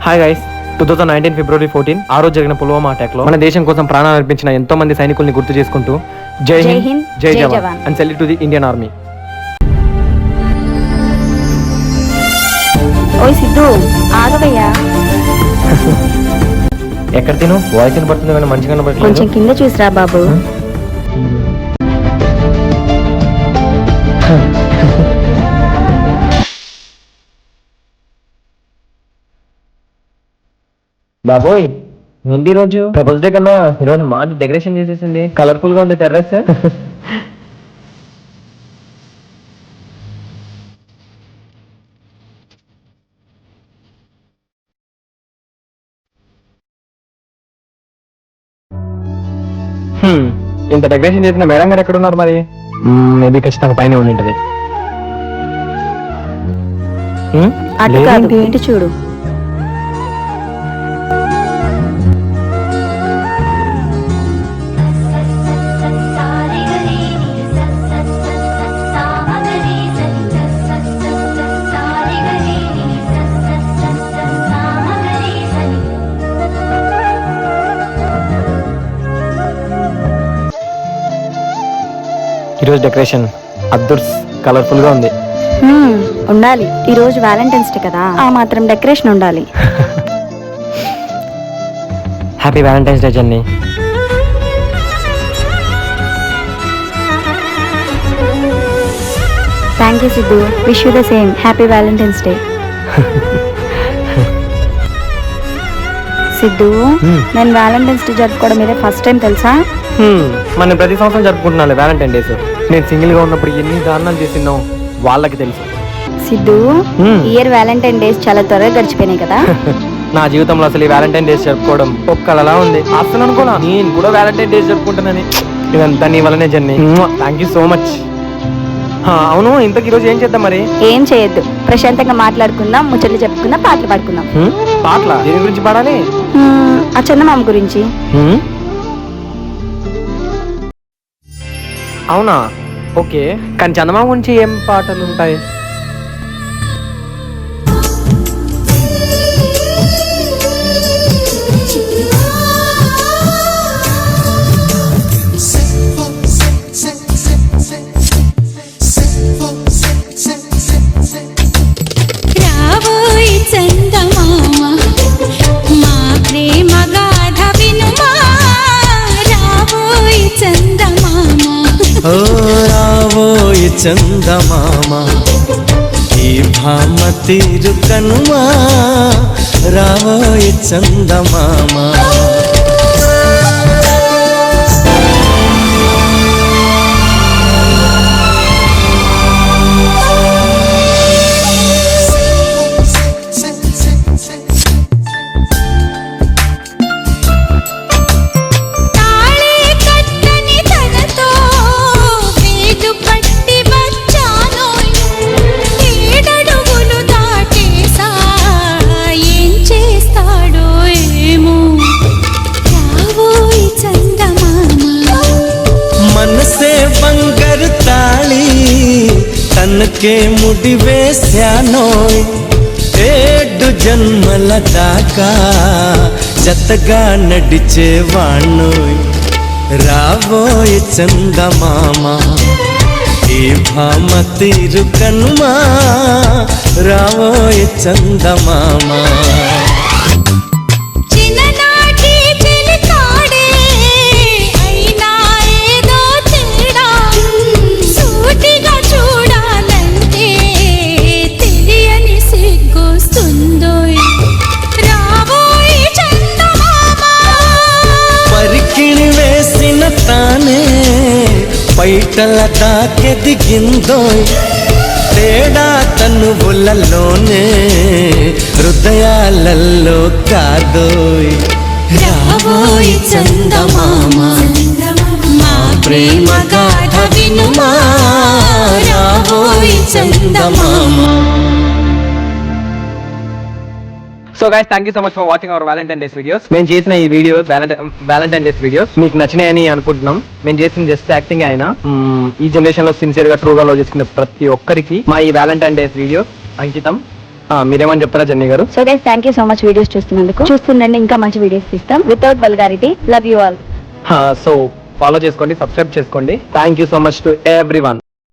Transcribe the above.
Hi guys, 2019 ఫిబ్రవరి 14 ఆ రోజు జరిగిన పుల్వామా అటాక్ లో మన దేశం కోసం ప్రాణాలు అర్పించిన ఎంతో మంది సైనికుల్ని గుర్తు చేసుకుంటూ Jai Hind, Jai Jawan and salute to the Indian army. ఓయ్ సిద్ధు, ఆగవయ్యా. ఎక్కడ తిను వాయిస్ వినపడుతుంది కానీ మంచిగా కనపడట్లేదు. కొంచెం కింద చూసిరా బాబు. బాబోయ్, ఏంటి రోజు ప్రపోజ్ డే కన్నా ఈరోజు మాది డెకరేషన్ చేసేసింది. కలర్ఫుల్ గా ఉంది టెర్రస్. ఇంత డెకరేషన్ చేసిన మేడం గారు ఎక్కడ ఉన్నారు మరి? మేబీ ఖచ్చితంగా పైన ఉండి ఉంటది. అటు కాదు, ఏంటి చూడు. ఈరోజు డెకరేషన్ అద్దుర్స్ కలర్ఫుల్ గా ఉంది. ఉండాలి, ఈ రోజు వ్యాలంటైన్స్ డే కదా, ఆ మాత్రం డెకరేషన్ ఉండాలి. Happy Valentine's day journey. Thank you Siddhu, wish you the same. Happy Valentine's day. Siddhu, నేను వ్యాలంటైన్స్ డే జరుపుకోవడం ఇదే ఫస్ట్ టైం తెలుసా? మనం ప్రతి సంవత్సరం జరుపుకుంటున్నాను వ్యాలంటైన్ డేస్. నేను సింగిల్ గా ఉన్నప్పుడు ఎన్ని దారుణాలు చేసిందో వాళ్ళకి తెలుసు. సిద్ధు, ఇయర్ వ్యాలంటైన్ డేస్ చాలా త్వరగా గడిచిపోయినాయి కదా. నా జీవితంలో అసలు ఈ వ్యాలంటైన్ డేస్ జరుపుకోవడం ఒక్కలా ఉంది. అసలు అనుకోనా నేను కూడా వ్యాలంటైన్ డేస్ జరుపుకుంటానని. ఇదంతా నీ వల్లనే journey. Thank you so much. అవును, ఇంతకు ఈరోజు ఏం చేద్దాం మరి? ఏం చేయొద్దు, ప్రశాంతంగా మాట్లాడుకుందాం, ముచ్చట్లు చెప్పుకుందాం, పాటలు పాడుకుందాం. పాటల దేని గురించి పాడాలి? ఆ చందమామ గురించి. అవునా, ఓకే. కానీ చందమామ గురించి ఏం పాటలు ఉంటాయి? చందమామ ఈ భామ తీరు కనుమా, రావోయ్ చందమామ. తనకే ముడి వేశానోయ్, 7 జన్మల దాకా జతగా నడిచేవాణ్ణోయ్. రావోయ్ చందమామ ఈ భామ తీరు కనుమా, రావోయ్ చందమామ. పైటల దాకెదిగిందోయ్, తేడా తనువులలోనే హృదయాలలో కాదోయ్. రావోయ్ చందమామ మా ప్రేమ గాథ వినుమా, రావోయ్ చందమామ. So guys, thank you so much for watching our Valentine days videos. మేము చేసిన ఈ వీడియోస్ వ్యాలంటైన్ డేస్ వీడియోస్ మీకు నచ్చినాయని అనుకుంటున్నాం. మేము చేసిన జస్ట్ యాక్టింగ్ అయినా ఈ జనరేషన్ లో సిన్సియర్ గా ట్రూగా లో చేసుకునే ప్రతి ఒక్కరికి మా ఈ వ్యాలంటైన్ డేస్ వీడియో అంకితం. మీరేమని చెప్తారా జెన్నీ గారు? So guys thank you so much videos చూస్తున్నందుకు. చూస్తుండండి, ఇంకా మంచి వీడియోస్ ఇస్తాం without vulgarity. Love you all. So follow చేసుకోండి, సబ్స్క్రైబ్ చేసుకోండి. Thank you so much to everyone.